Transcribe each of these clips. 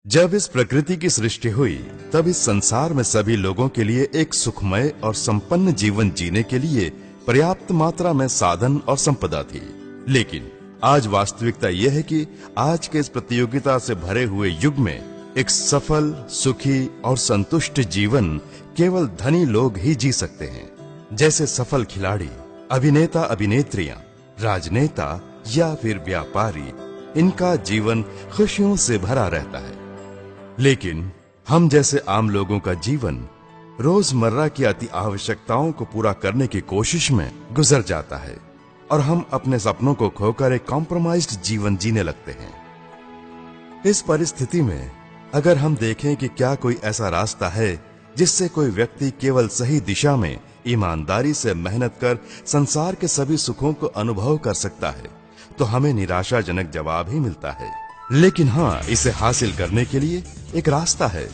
जब इस प्रकृति की सृष्टि हुई, तब इस संसार में सभी लोगों के लिए एक सुखमय और संपन्न जीवन जीने के लिए पर्याप्त मात्रा में साधन और संपदा थी। लेकिन आज वास्तविकता यह है कि आज के इस प्रतियोगिता से भरे हुए युग में एक सफल, सुखी और संतुष्ट जीवन केवल धनी लोग ही जी सकते हैं। जैसे सफल खिलाड़ी, अभिनेता, अभिनेत्रियां, राजनेता या फिर व्यापारी, इनका जीवन खुशियों से भरा रहता है। लेकिन हम जैसे आम लोगों का जीवन रोजमर्रा की अति आवश्यकताओं को पूरा करने की कोशिश में गुजर जाता है और हम अपने सपनों को खोकर एक कॉम्प्रोमाइज्ड जीवन जीने लगते हैं। इस परिस्थिति में अगर हम देखें कि क्या कोई ऐसा रास्ता है जिससे कोई व्यक्ति केवल सही दिशा में ईमानदारी से मेहनत कर संसार के सभी सुखों को अनुभव कर सकता है, तो हमें निराशाजनक जवाब ही मिलता है। लेकिन हाँ, इसे हासिल करने के लिए एक रास्ता है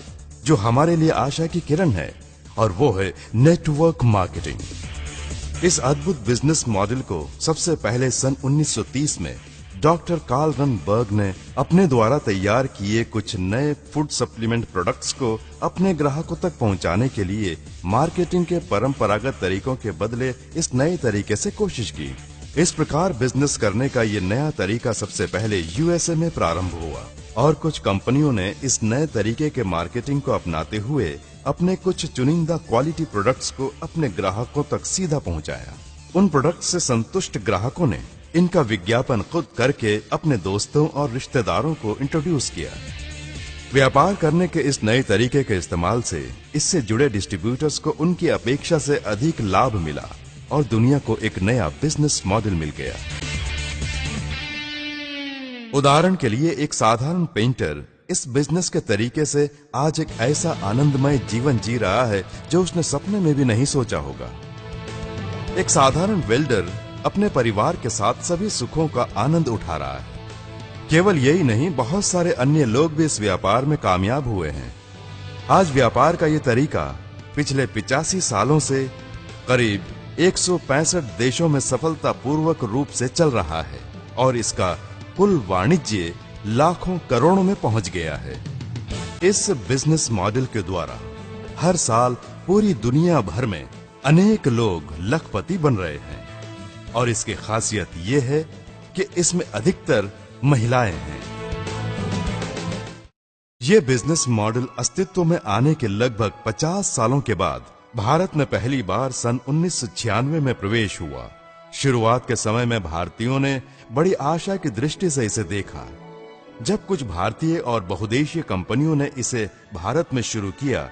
जो हमारे लिए आशा की किरण है, और वो है नेटवर्क मार्केटिंग। इस अद्भुत बिजनेस मॉडल को सबसे पहले सन 1930 में डॉक्टर कार्ल रनबर्ग ने अपने द्वारा तैयार किए कुछ नए फूड सप्लीमेंट प्रोडक्ट्स को अपने ग्राहकों तक पहुंचाने के लिए मार्केटिंग के परंपरागत तरीकों के बदले इस नए तरीके से कोशिश की। इस प्रकार बिजनेस करने का ये नया तरीका सबसे पहले यूएसए में प्रारंभ हुआ और कुछ कंपनियों ने इस नए तरीके के मार्केटिंग को अपनाते हुए अपने कुछ चुनिंदा क्वालिटी प्रोडक्ट्स को अपने ग्राहकों तक सीधा पहुंचाया। उन प्रोडक्ट्स से संतुष्ट ग्राहकों ने इनका विज्ञापन खुद करके अपने दोस्तों और रिश्तेदारों को इंट्रोड्यूस किया। व्यापार करने के इस नए तरीके के इस्तेमाल से इससे जुड़े डिस्ट्रीब्यूटर्स को उनकी अपेक्षा से अधिक लाभ मिला और दुनिया को एक नया बिजनेस मॉडल मिल गया। उदाहरण के लिए, एक साधारण पेंटर इस बिजनेस के तरीके से आज एक ऐसा आनंदमय जीवन जी रहा है जो उसने सपने में भी नहीं सोचा होगा। एक साधारण वेल्डर अपने परिवार के साथ सभी सुखों का आनंद उठा रहा है। केवल यही नहीं, बहुत सारे अन्य लोग भी इस व्यापार में कामयाब हुए हैं। आज व्यापार का ये तरीका पिछले 85 सालों से करीब 165 देशों में सफलतापूर्वक रूप से चल रहा है और इसका कुल वाणिज्य लाखों करोड़ों में पहुंच गया है। इस बिजनेस मॉडल के द्वारा हर साल पूरी दुनिया भर में अनेक लोग लखपति बन रहे हैं और इसकी खासियत यह है कि इसमें अधिकतर महिलाएं हैं। यह बिजनेस मॉडल अस्तित्व में आने के लगभग 50 सालों के बाद भारत में पहली बार सन 1996 में प्रवेश हुआ। शुरुआत के समय में भारतीयों ने बड़ी आशा की दृष्टि से इसे देखा। जब कुछ भारतीय और बहुदेशीय कंपनियों ने इसे भारत में शुरू किया,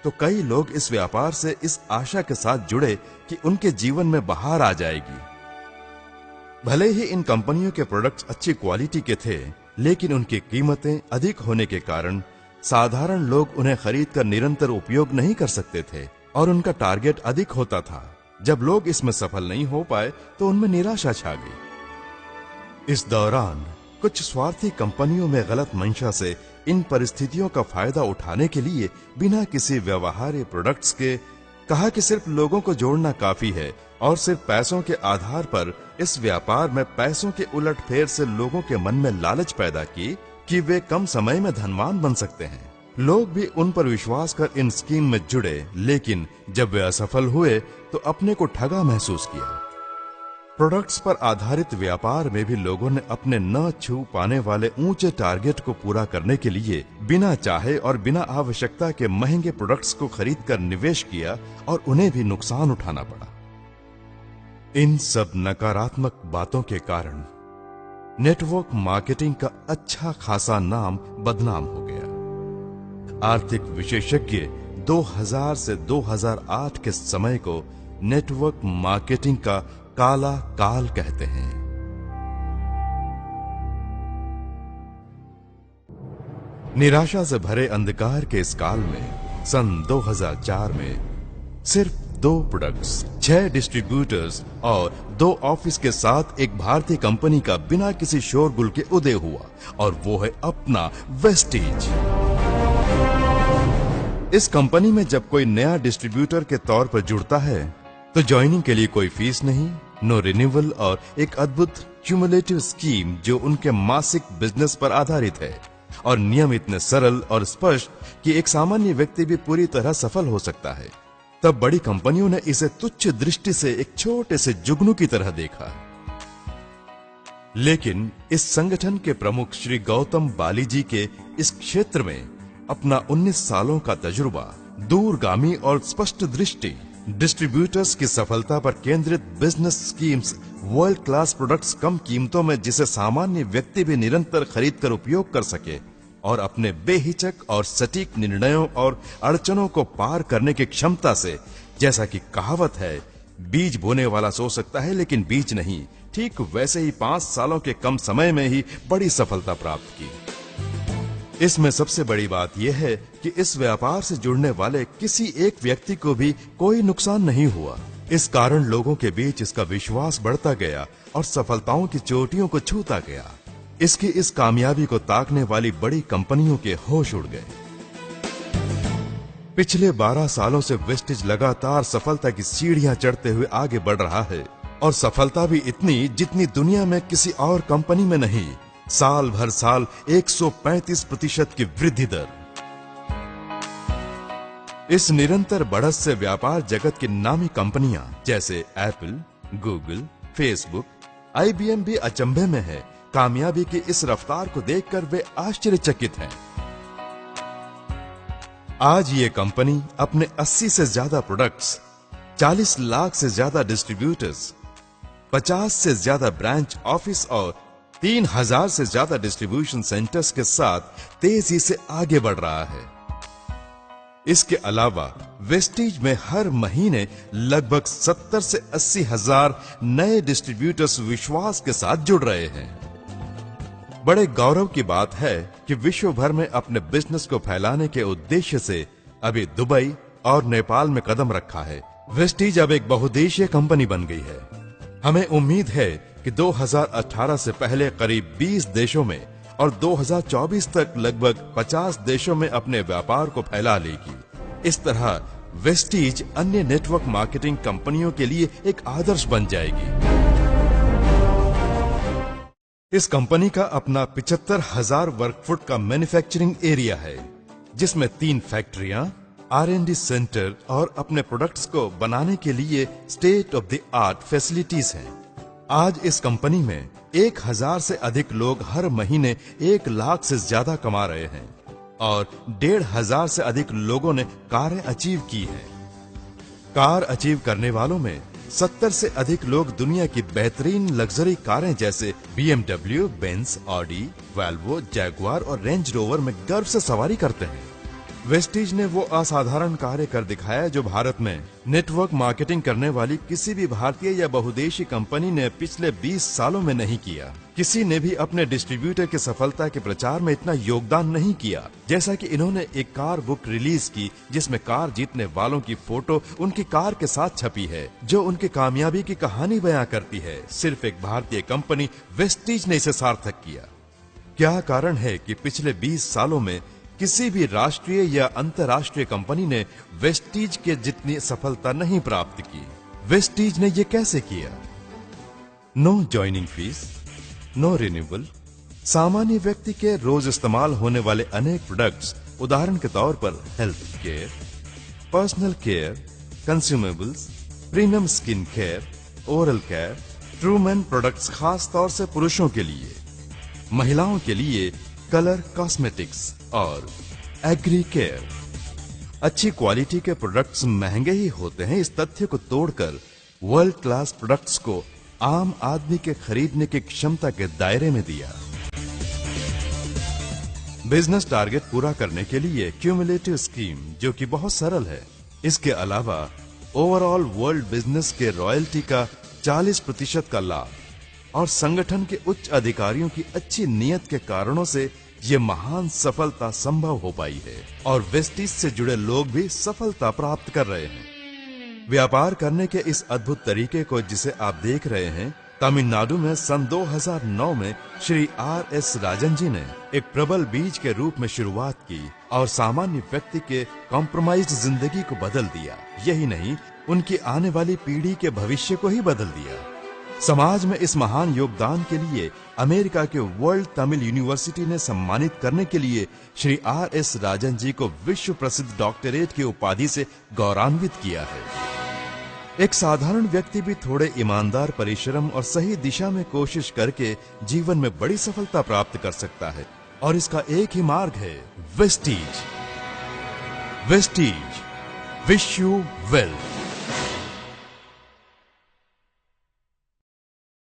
तो कई लोग इस व्यापार से इस आशा के साथ जुड़े कि उनके जीवन में बहार आ जाएगी। भले ही इन कंपनियों के प्रोडक्ट्स अच्छी क्वालिटी के थे, लेकिन उनकी कीमतें अधिक होने के कारण साधारण लोग उन्हें खरीदकर निरंतर उपयोग नहीं कर सकते थे और उनका टारगेट अधिक होता था। जब लोग इसमें सफल नहीं हो पाए तो उनमें निराशा छा गई। इस दौरान कुछ स्वार्थी कंपनियों में गलत मंशा से इन परिस्थितियों का फायदा उठाने के लिए बिना किसी व्यवहार्य प्रोडक्ट्स के कहा कि सिर्फ लोगों को जोड़ना काफी है और सिर्फ पैसों के आधार पर इस व्यापार में पैसों के उलटफेर से लोगों के मन में लालच पैदा की कि वे कम समय में धनवान बन सकते हैं। लोग भी उन पर विश्वास कर इन स्कीम में जुड़े, लेकिन जब वे असफल हुए तो अपने को ठगा महसूस किया। प्रोडक्ट्स पर आधारित व्यापार में भी लोगों ने अपने न छू पाने वाले ऊंचे टारगेट को पूरा करने के लिए बिना चाहे और बिना आवश्यकता के महंगे प्रोडक्ट्स को खरीदकर निवेश किया और उन्हें भी नुकसान उठाना पड़ा। इन सब नकारात्मक बातों के कारण नेटवर्क मार्केटिंग का अच्छा खासा नाम बदनाम हो गया। आर्थिक विशेषज्ञ 2000 से 2008 के समय को नेटवर्क मार्केटिंग का काला काल कहते हैं। निराशा से भरे अंधकार के इस काल में सन 2004 में सिर्फ 2 प्रोडक्ट्स, 6 डिस्ट्रीब्यूटर्स और 2 ऑफिस के साथ एक भारतीय कंपनी का बिना किसी शोरगुल के उदय हुआ, और वो है अपना वेस्टीज। इस कंपनी में जब कोई नया डिस्ट्रीब्यूटर के तौर पर जुड़ता है तो ज्वाइनिंग के लिए कोई फीस नहीं, नो रिन्यूअल और एक अद्भुत क्यूमुलेटिव स्कीम जो उनके मासिक बिजनेस पर आधारित है। और नियम इतने सरल और स्पष्ट कि एक सामान्य व्यक्ति भी पूरी तरह सफल हो सकता है, तब बड़ी कंपनियों ने इसे तुच्छ दृष्टि से एक छोटे से जुगनू की तरह देखा। लेकिन इस संगठन के प्रमुख श्री गौतम बालीजी के इस क्षेत्र में अपना 19 सालों का तजुर्बा, दूरगामी और स्पष्ट दृष्टि, डिस्ट्रीब्यूटर्स की सफलता पर केंद्रित business schemes, world class products कम कीमतों में जिसे सामान्य व्यक्ति भी निरंतर खरीद कर उपयोग कर सके और अपने बेहिचक और सटीक निर्णयों और अड़चनों को पार करने की क्षमता से, जैसा कि कहावत है, बीज बोने वाला सो सकता है लेकिन बीज नहीं, ठीक वैसे ही 5 सालों के कम समय में ही बड़ी सफलता प्राप्त की। इसमें सबसे बड़ी बात यह है कि इस व्यापार से जुड़ने वाले किसी एक व्यक्ति को भी कोई नुकसान नहीं हुआ। इस कारण लोगों के बीच इसका विश्वास बढ़ता गया और सफलताओं की चोटियों को छूता गया। इसकी इस कामयाबी को ताकने वाली बड़ी कंपनियों के होश उड़ गए। पिछले 12 सालों से वेस्टिज लगातार सफलता की सीढ़ियां चढ़ते हुए आगे बढ़ रहा है और सफलता भी इतनी जितनी दुनिया में किसी और कंपनी में नहीं। साल भर साल 135% की वृद्धि दर। इस निरंतर बढ़त से व्यापार जगत की नामी कंपनियां जैसे एप्पल, गूगल, फेसबुक, IBM भी अचंभे में है। कामयाबी की इस रफ्तार को देखकर वे आश्चर्यचकित हैं। आज ये कंपनी अपने 80 से ज्यादा प्रोडक्ट्स, 40 लाख से ज्यादा डिस्ट्रीब्यूटर्स, 50 से ज्यादा ब्रांच ऑफिस और 3000 से ज्यादा डिस्ट्रीब्यूशन सेंटर्स के साथ तेजी से आगे बढ़ रहा है। इसके अलावा वेस्टीज में हर महीने लगभग 70 से 80 हजार नए डिस्ट्रीब्यूटर्स विश्वास के साथ जुड़ रहे हैं। बड़े गौरव की बात है कि विश्व भर में अपने बिजनेस को फैलाने के उद्देश्य से अभी दुबई और नेपाल में कदम रखा है। वेस्टीज अब एक बहुदेशीय कंपनी बन गई है। हमें उम्मीद है कि 2018 से पहले करीब 20 देशों में और 2024 तक लगभग 50 देशों में अपने व्यापार को फैला लेगी। इस तरह वेस्टीज अन्य नेटवर्क मार्केटिंग कंपनियों के लिए एक आदर्श बन जाएगी। इस कंपनी का अपना 75,000 वर्ग फुट का मैन्युफैक्चरिंग एरिया है, जिसमें 3 फैक्ट्रियां, R&D सेंटर और अपने प्रोडक्ट्स को बनाने के लिए state of the art facilities हैं। आज इस कंपनी में 1000 से अधिक लोग हर महीने 1 लाख से ज्यादा कमा रहे हैं और 1,500 से अधिक लोगों ने कारें अचीव की हैं। कार अचीव करने वालों में 70 से अधिक लोग दुनिया की बेहतरीन लग्जरी कारें जैसे BMW, Benz, Audi, Volvo, Jaguar और रेंज रोवर में गर्व से सवारी करते हैं। वेस्टीज ने वो असाधारण कार्य कर दिखाया जो भारत में नेटवर्क मार्केटिंग करने वाली किसी भी भारतीय या बहुदेशी कंपनी ने पिछले 20 सालों में नहीं किया। किसी ने भी अपने डिस्ट्रीब्यूटर की सफलता के प्रचार में इतना योगदान नहीं किया जैसा कि इन्होंने एक कार बुक रिलीज की, जिसमें कार जीतने वालों की फोटो उनकी कार के साथ छपी है, जो उनकी कामयाबी की कहानी बयां करती है। सिर्फ एक भारतीय कंपनी वेस्टीज ने इसे सार्थक किया। क्या कारण है कि पिछले 20 सालों में किसी भी राष्ट्रीय या अंतर्राष्ट्रीय कंपनी ने वेस्टीज के जितनी सफलता नहीं प्राप्त की? वेस्टीज ने ये कैसे किया? No joining fees, no renewal, सामान्य व्यक्ति के रोज इस्तेमाल होने वाले अनेक प्रोडक्ट्स, उदाहरण के तौर पर health care, personal care, consumables, premium skin care, oral care, Trueman products खास तौर से पुरुषों के लिए, महिलाओं के लिए कलर कॉस्मेटिक्स और एग्री केयर। अच्छी क्वालिटी के प्रोडक्ट्स महंगे ही होते हैं, इस तथ्य को तोड़कर वर्ल्ड क्लास प्रोडक्ट्स को आम आदमी के खरीदने की क्षमता के दायरे में दिया। बिजनेस टारगेट पूरा करने के लिए क्यूमुलेटिव स्कीम, जो कि बहुत सरल है। इसके अलावा ओवरऑल वर्ल्ड बिजनेस के रॉयल्टी का 40% का लाभ और संगठन के उच्च अधिकारियों की अच्छी नीयत के कारणों से ये महान सफलता संभव हो पाई है और वेस्टीज से जुड़े लोग भी सफलता प्राप्त कर रहे हैं। व्यापार करने के इस अद्भुत तरीके को जिसे आप देख रहे हैं, तमिलनाडु में सन 2009 में श्री R.S. राजन जी ने एक प्रबल बीज के रूप में शुरुआत की और सामान्य व्यक्ति के कॉम्प्रोमाइज्ड जिंदगी को बदल दिया। यही नहीं, उनकी आने वाली पीढ़ी के भविष्य को ही बदल दिया। समाज में इस महान योगदान के लिए अमेरिका के वर्ल्ड तमिल यूनिवर्सिटी ने सम्मानित करने के लिए श्री R.S. राजन जी को विश्व प्रसिद्ध डॉक्टरेट की उपाधि से गौरवान्वित किया है। एक साधारण व्यक्ति भी थोड़े ईमानदार परिश्रम और सही दिशा में कोशिश करके जीवन में बड़ी सफलता प्राप्त कर सकता है, और इसका एक ही मार्ग है Vestige. Vestige, wish you well.